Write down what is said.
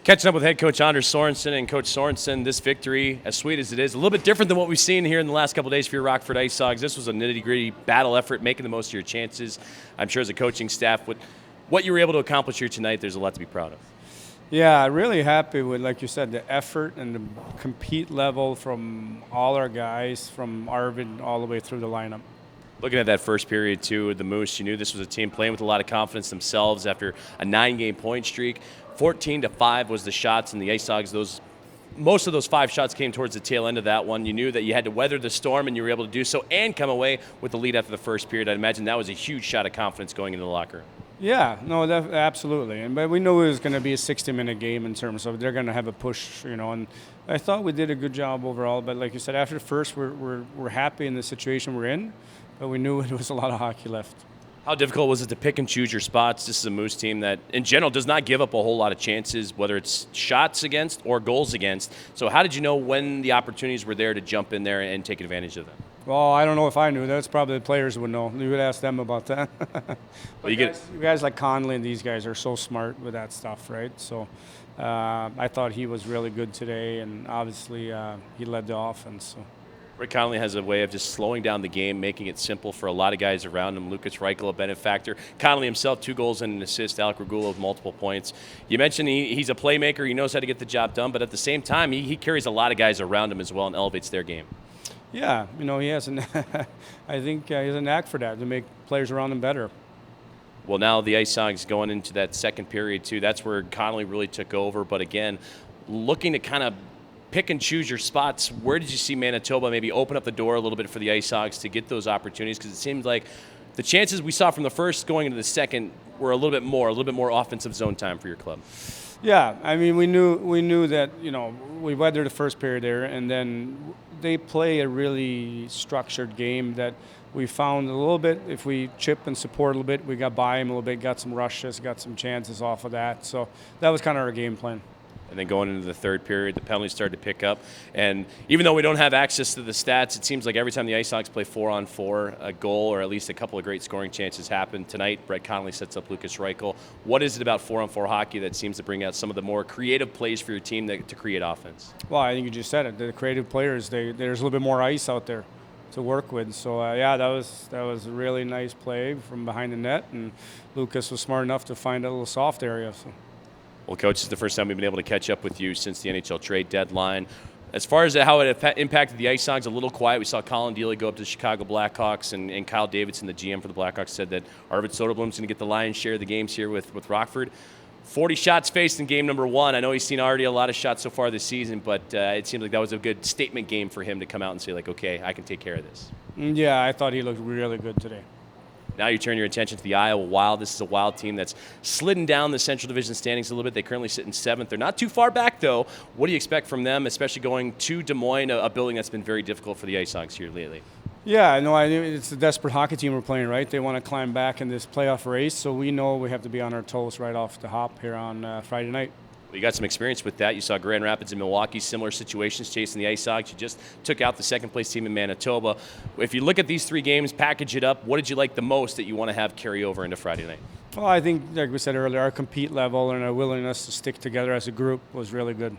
Catching up with head coach Anders Sorensen, and Coach Sorensen, this victory, as sweet as it is, a little bit different than what we've seen here in the last couple of days for your Rockford IceHogs. This was a nitty-gritty battle effort, making the most of your chances. I'm sure as a coaching staff, with what you were able to accomplish here tonight, there's a lot to be proud of. Yeah, really happy with, like you said, the effort and the compete level from all our guys, from Arvid all the way through the lineup. Looking at that first period, too, with the Moose, you knew this was a team playing with a lot of confidence themselves after a 9-game point streak. 14-5 was the shots, and the IceHogs, most of those 5 shots came towards the tail end of that one. You knew that you had to weather the storm, and you were able to do so and come away with the lead after the first period. I'd imagine that was a huge shot of confidence going into the locker room. Yeah, no, absolutely. But we knew it was going to be a 60-minute game in terms of they're going to have a push, and I thought we did a good job overall. But like you said, after the first, we're happy in the situation we're in, but we knew it was a lot of hockey left. How difficult was it to pick and choose your spots? This is a Moose team that, in general, does not give up a whole lot of chances, whether it's shots against or goals against. So how did you know when the opportunities were there to jump in there and take advantage of them? Well, I don't know if I knew. That's probably the players would know. You would ask them about that. But you guys like Conley and these guys are so smart with that stuff, right? So I thought he was really good today, and obviously he led the offense. So. Rick Connolly has a way of just slowing down the game, making it simple for a lot of guys around him. Lucas Reichel, a benefactor. Connolly himself, 2 goals and an assist. Alec Regula with multiple points. You mentioned he's a playmaker. He knows how to get the job done, but at the same time, he carries a lot of guys around him as well and elevates their game. Yeah, he has I think he has a knack for that, to make players around him better. Well, now the IceHogs going into that second period, too. That's where Connolly really took over. But again, looking to kind of pick and choose your spots, where did you see Manitoba maybe open up the door a little bit for the IceHogs to get those opportunities? Because it seemed like the chances we saw from the first going into the second were a little bit more offensive zone time for your club. Yeah, I mean, we knew that, we weathered the first period there, and then they play a really structured game that we found a little bit, if we chip and support a little bit, we got by them a little bit, got some rushes, got some chances off of that. So that was kind of our game plan. And then going into the third period, the penalties started to pick up. And even though we don't have access to the stats, it seems like every time the IceHogs play 4-on-4, a goal or at least a couple of great scoring chances happen. Tonight, Brett Connolly sets up Lucas Reichel. What is it about 4-on-4 hockey that seems to bring out some of the more creative plays for your team to create offense? Well, I think you just said it. The creative players, there's a little bit more ice out there to work with. So, that was a really nice play from behind the net, and Lucas was smart enough to find a little soft area. So. Well, Coach, this is the first time we've been able to catch up with you since the NHL trade deadline. As far as how it impacted the IceHogs, a little quiet. We saw Colin Dealey go up to the Chicago Blackhawks, and Kyle Davidson, the GM for the Blackhawks, said that Arvid Soderblom's going to get the lion's share of the games here with Rockford. 40 shots faced in game number 1. I know he's seen already a lot of shots so far this season, but it seems like that was a good statement game for him to come out and say, okay, I can take care of this. Yeah, I thought he looked really good today. Now you turn your attention to the Iowa Wild. This is a Wild team that's slidden down the Central Division standings a little bit. They currently sit in 7th. They're not too far back, though. What do you expect from them, especially going to Des Moines, a building that's been very difficult for the IceHogs here lately? Yeah, no, it's a desperate hockey team we're playing, right? They want to climb back in this playoff race, so we know we have to be on our toes right off the hop here on Friday night. You got some experience with that. You saw Grand Rapids and Milwaukee, similar situations chasing the IceHogs. You just took out the second-place team in Manitoba. If you look at these 3 games, package it up, what did you like the most that you want to have carry over into Friday night? Well, I think, like we said earlier, our compete level and our willingness to stick together as a group was really good.